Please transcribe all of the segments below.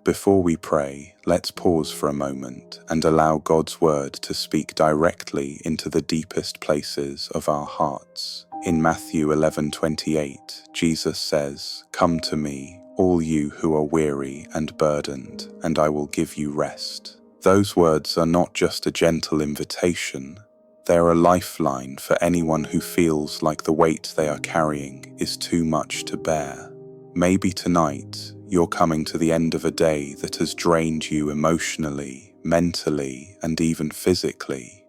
Before we pray, let's pause for a moment and allow God's word to speak directly into the deepest places of our hearts. In Matthew 11:28, Jesus says, "Come to me, all you who are weary and burdened, and I will give you rest." Those words are not just a gentle invitation, they're a lifeline for anyone who feels like the weight they are carrying is too much to bear. Maybe tonight, you're coming to the end of a day that has drained you emotionally, mentally, and even physically.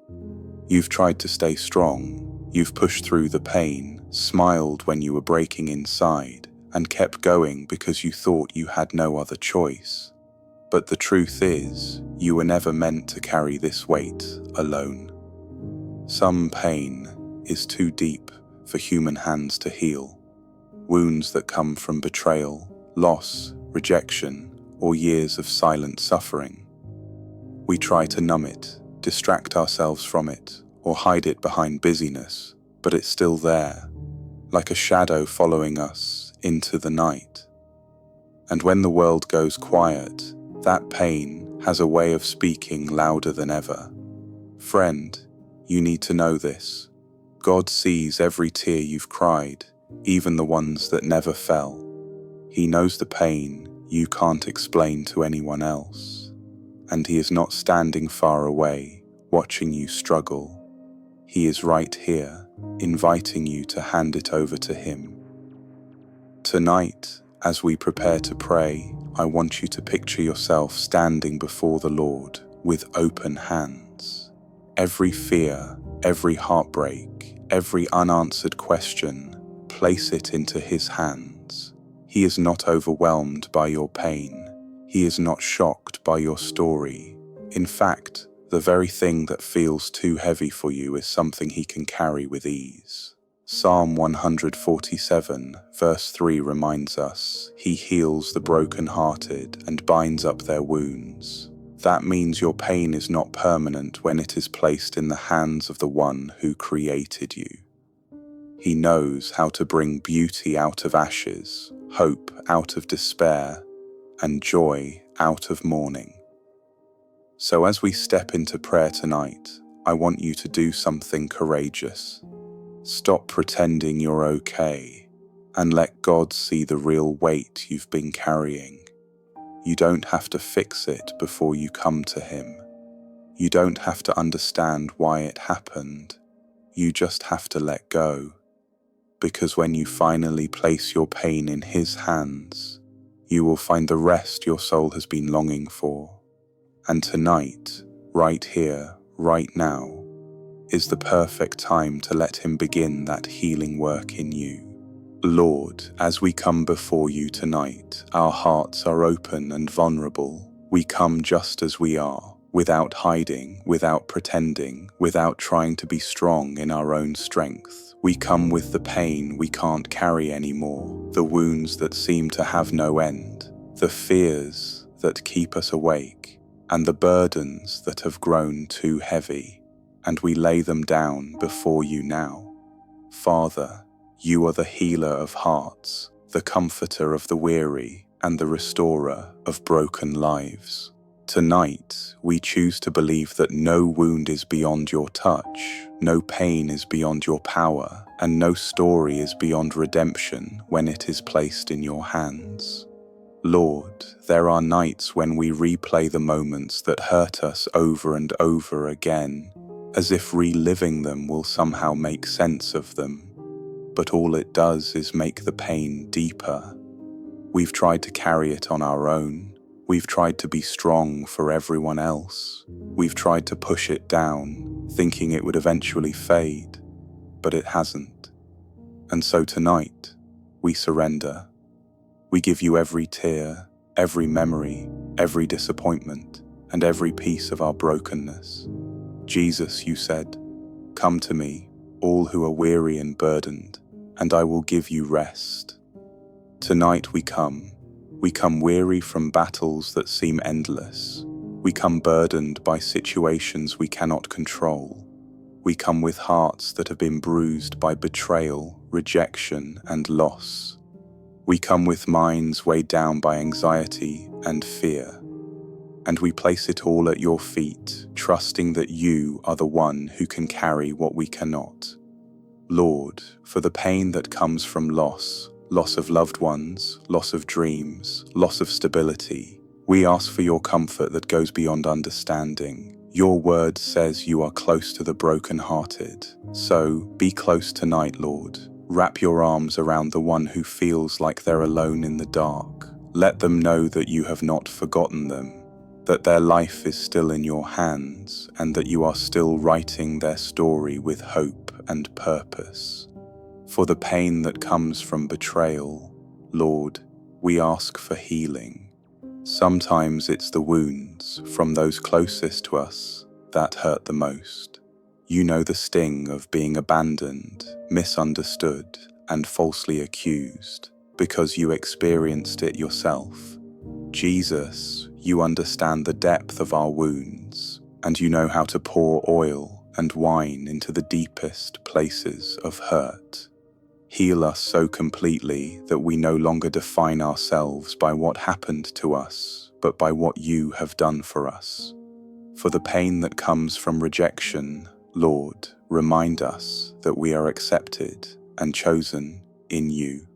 You've tried to stay strong, you've pushed through the pain, smiled when you were breaking inside, and kept going because you thought you had no other choice. But the truth is, you were never meant to carry this weight alone. Some pain is too deep for human hands to heal. Wounds that come from betrayal, loss, rejection, or years of silent suffering. We try to numb it, distract ourselves from it, or hide it behind busyness, but it's still there, like a shadow following us into the night. And when the world goes quiet, that pain has a way of speaking louder than ever. Friend, you need to know this. God sees every tear you've cried, even the ones that never fell. He knows the pain you can't explain to anyone else. And He is not standing far away, watching you struggle. He is right here, inviting you to hand it over to Him. Tonight, as we prepare to pray, I want you to picture yourself standing before the Lord with open hands. Every fear, every heartbreak, every unanswered question, place it into His hands. He is not overwhelmed by your pain. He is not shocked by your story. In fact, the very thing that feels too heavy for you is something He can carry with ease. Psalm 147, verse 3 reminds us, "He heals the brokenhearted and binds up their wounds." That means your pain is not permanent when it is placed in the hands of the One who created you. He knows how to bring beauty out of ashes, hope out of despair, and joy out of mourning. So as we step into prayer tonight, I want you to do something courageous. Stop pretending you're okay, and let God see the real weight you've been carrying. You don't have to fix it before you come to Him. You don't have to understand why it happened. You just have to let go. Because when you finally place your pain in His hands, you will find the rest your soul has been longing for. And tonight, right here, right now, is the perfect time to let Him begin that healing work in you. Lord, as we come before you tonight, our hearts are open and vulnerable. We come just as we are, without hiding, without pretending, without trying to be strong in our own strength. We come with the pain we can't carry anymore, the wounds that seem to have no end, the fears that keep us awake, and the burdens that have grown too heavy, and we lay them down before you now. Father, you are the healer of hearts, the comforter of the weary, and the restorer of broken lives. Tonight, we choose to believe that no wound is beyond your touch, no pain is beyond your power, and no story is beyond redemption when it is placed in your hands. Lord, there are nights when we replay the moments that hurt us over and over again, as if reliving them will somehow make sense of them. But all it does is make the pain deeper. We've tried to carry it on our own. We've tried to be strong for everyone else. We've tried to push it down, thinking it would eventually fade, but it hasn't. And so tonight, we surrender. We give you every tear, every memory, every disappointment, and every piece of our brokenness. Jesus, you said, "Come to me, all who are weary and burdened, and I will give you rest." Tonight we come weary from battles that seem endless. We come burdened by situations we cannot control. We come with hearts that have been bruised by betrayal, rejection, and loss. We come with minds weighed down by anxiety and fear, and we place it all at your feet, trusting that you are the one who can carry what we cannot. Lord, for the pain that comes from loss of loved ones, loss of dreams, loss of stability, we ask for your comfort that goes beyond understanding. Your word says you are close to the brokenhearted. So, be close tonight, Lord. Wrap your arms around the one who feels like they're alone in the dark. Let them know that you have not forgotten them, that their life is still in your hands, and that you are still writing their story with hope and purpose. For the pain that comes from betrayal, Lord, we ask for healing. Sometimes it's the wounds from those closest to us that hurt the most. You know the sting of being abandoned, misunderstood, and falsely accused, because you experienced it yourself. Jesus, you understand the depth of our wounds, and you know how to pour oil and wine into the deepest places of hurt. Heal us so completely that we no longer define ourselves by what happened to us, but by what you have done for us. For the pain that comes from rejection, Lord, remind us that we are accepted and chosen in you.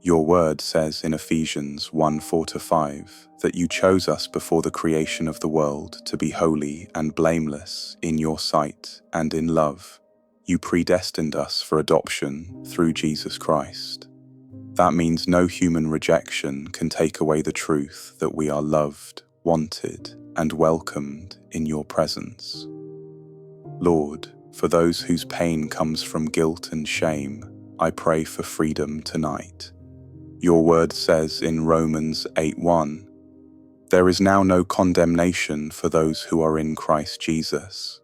Your word says in Ephesians 1:4-5 that you chose us before the creation of the world to be holy and blameless in your sight and in love. You predestined us for adoption through Jesus Christ. That means no human rejection can take away the truth that we are loved, wanted, and welcomed in your presence. Lord, for those whose pain comes from guilt and shame, I pray for freedom tonight. Your word says in Romans 8:1, there is now no condemnation for those who are in Christ Jesus.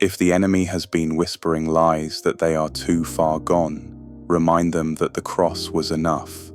If the enemy has been whispering lies that they are too far gone, remind them that the cross was enough,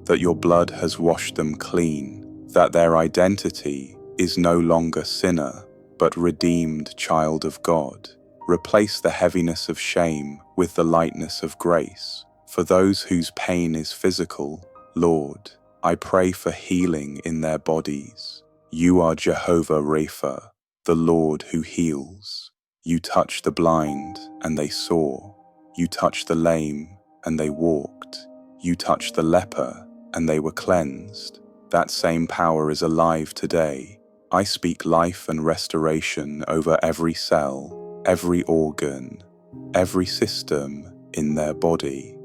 that your blood has washed them clean, that their identity is no longer sinner, but redeemed child of God. Replace the heaviness of shame with the lightness of grace. For those whose pain is physical, Lord, I pray for healing in their bodies. You are Jehovah Rapha, the Lord who heals. You touched the blind, and they saw. You touched the lame, and they walked. You touched the leper, and they were cleansed. That same power is alive today. I speak life and restoration over every cell, every organ, every system in their body.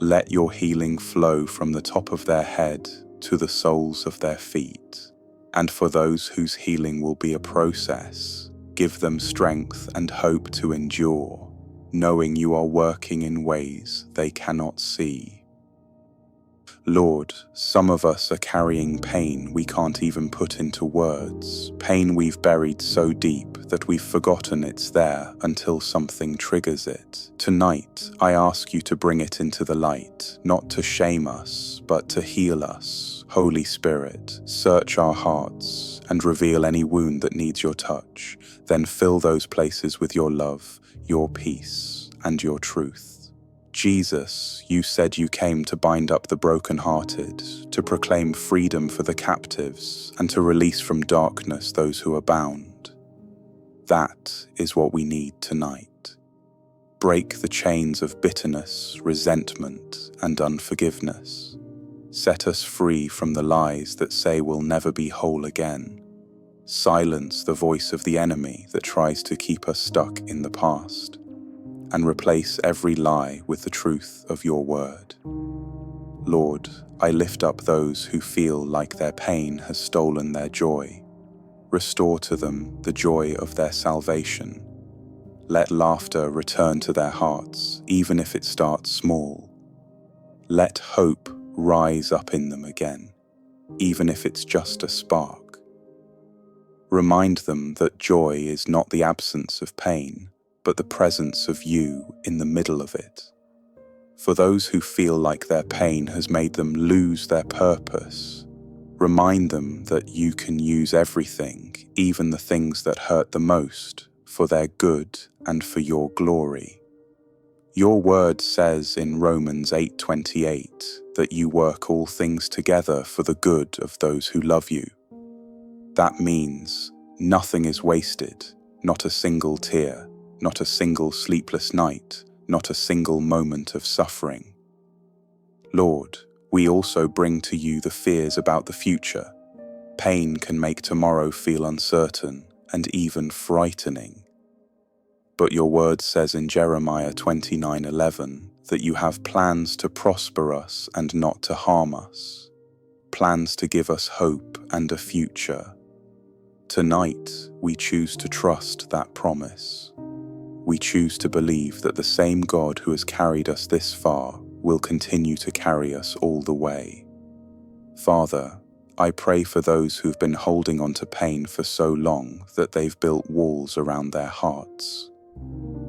Let your healing flow from the top of their head to the soles of their feet. And for those whose healing will be a process, give them strength and hope to endure, knowing you are working in ways they cannot see. Lord, some of us are carrying pain we can't even put into words, pain we've buried so deep that we've forgotten it's there until something triggers it. Tonight, I ask you to bring it into the light, not to shame us, but to heal us. Holy Spirit, search our hearts and reveal any wound that needs your touch. Then fill those places with your love, your peace, and your truth. Jesus, you said you came to bind up the brokenhearted, to proclaim freedom for the captives, and to release from darkness those who are bound. That is what we need tonight. Break the chains of bitterness, resentment, and unforgiveness. Set us free from the lies that say we'll never be whole again. Silence the voice of the enemy that tries to keep us stuck in the past, and replace every lie with the truth of your word. Lord, I lift up those who feel like their pain has stolen their joy. Restore to them the joy of their salvation. Let laughter return to their hearts, even if it starts small. Let hope rise up in them again, even if it's just a spark. Remind them that joy is not the absence of pain, but the presence of you in the middle of it. For those who feel like their pain has made them lose their purpose, remind them that you can use everything, even the things that hurt the most, for their good and for your glory. Your word says in Romans 8:28 that you work all things together for the good of those who love you. That means nothing is wasted, not a single tear, not a single sleepless night, not a single moment of suffering. Lord, we also bring to you the fears about the future. Pain can make tomorrow feel uncertain and even frightening. But your word says in Jeremiah 29:11 that you have plans to prosper us and not to harm us, plans to give us hope and a future. Tonight, we choose to trust that promise. We choose to believe that the same God who has carried us this far will continue to carry us all the way. Father, I pray for those who've been holding on to pain for so long that they've built walls around their hearts.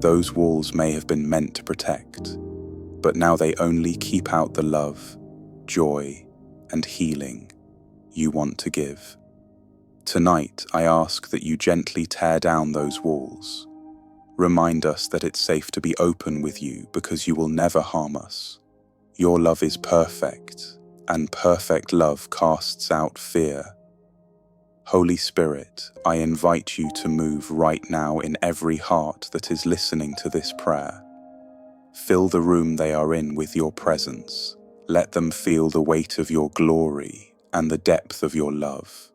Those walls may have been meant to protect, but now they only keep out the love, joy, and healing you want to give. Tonight, I ask that you gently tear down those walls. Remind us that it's safe to be open with you because you will never harm us. Your love is perfect, and perfect love casts out fear. Holy Spirit, I invite you to move right now in every heart that is listening to this prayer. Fill the room they are in with your presence. Let them feel the weight of your glory and the depth of your love.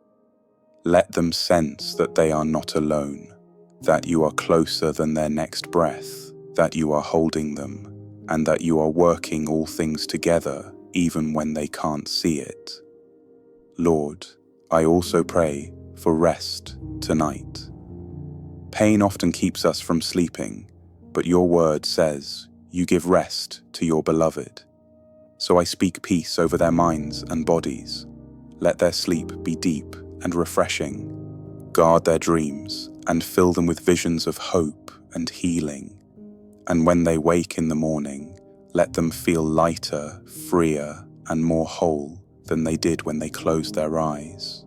Let them sense that they are not alone, that you are closer than their next breath, that you are holding them, and that you are working all things together even when they can't see it. Lord, I also pray for rest tonight. Pain often keeps us from sleeping, but your word says you give rest to your beloved. So I speak peace over their minds and bodies. Let their sleep be deep and refreshing. Guard their dreams and fill them with visions of hope and healing. And when they wake in the morning, let them feel lighter, freer, and more whole than they did when they closed their eyes.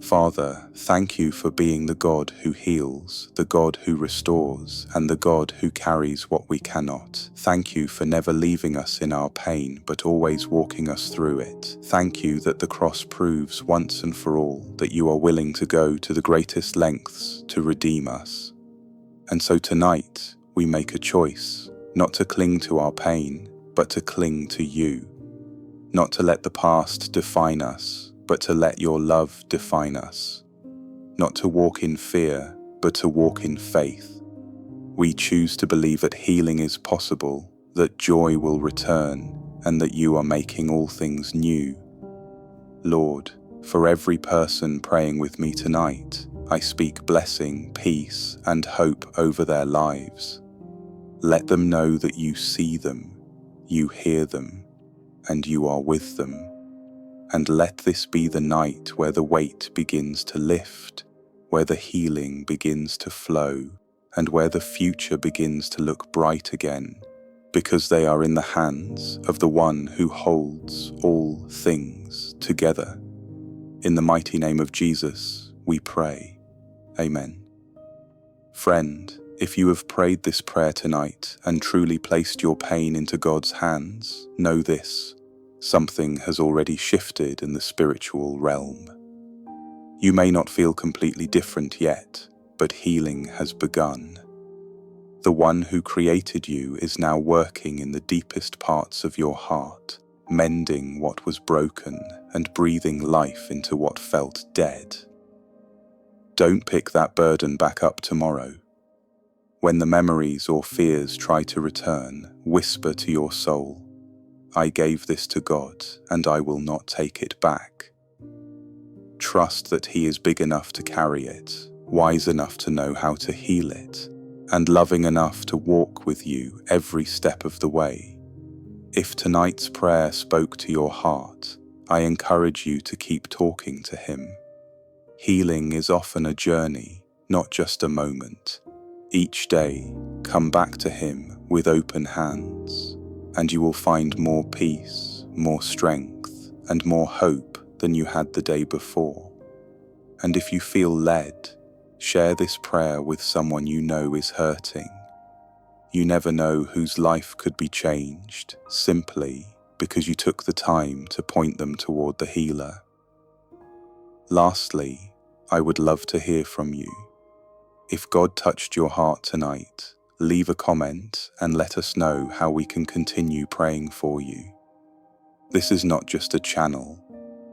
Father, thank you for being the God who heals, the God who restores, and the God who carries what we cannot. Thank you for never leaving us in our pain, but always walking us through it. Thank you that the cross proves once and for all that you are willing to go to the greatest lengths to redeem us. And so tonight, we make a choice, not to cling to our pain, but to cling to you. Not to let the past define us, but to let your love define us. Not to walk in fear, but to walk in faith. We choose to believe that healing is possible, that joy will return, and that you are making all things new. Lord, for every person praying with me tonight, I speak blessing, peace, and hope over their lives. Let them know that you see them, you hear them, and you are with them. And let this be the night where the weight begins to lift, where the healing begins to flow, and where the future begins to look bright again, because they are in the hands of the one who holds all things together. In the mighty name of Jesus, we pray. Amen. Friend, if you have prayed this prayer tonight and truly placed your pain into God's hands, know this. Something has already shifted in the spiritual realm. You may not feel completely different yet, but healing has begun. The one who created you is now working in the deepest parts of your heart, mending what was broken and breathing life into what felt dead. Don't pick that burden back up tomorrow. When the memories or fears try to return, whisper to your soul, I gave this to God, and I will not take it back. Trust that He is big enough to carry it, wise enough to know how to heal it, and loving enough to walk with you every step of the way. If tonight's prayer spoke to your heart, I encourage you to keep talking to Him. Healing is often a journey, not just a moment. Each day, come back to Him with open hands, and you will find more peace, more strength, and more hope than you had the day before. And if you feel led, share this prayer with someone you know is hurting. You never know whose life could be changed simply because you took the time to point them toward the healer. Lastly, I would love to hear from you. If God touched your heart tonight, leave a comment and let us know how we can continue praying for you. This is not just a channel,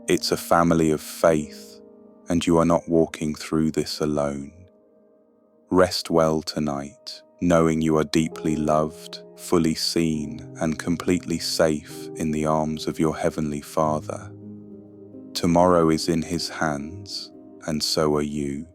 it's a family of faith, and you are not walking through this alone. Rest well tonight, knowing you are deeply loved, fully seen, and completely safe in the arms of your Heavenly Father. Tomorrow is in His hands, and so are you.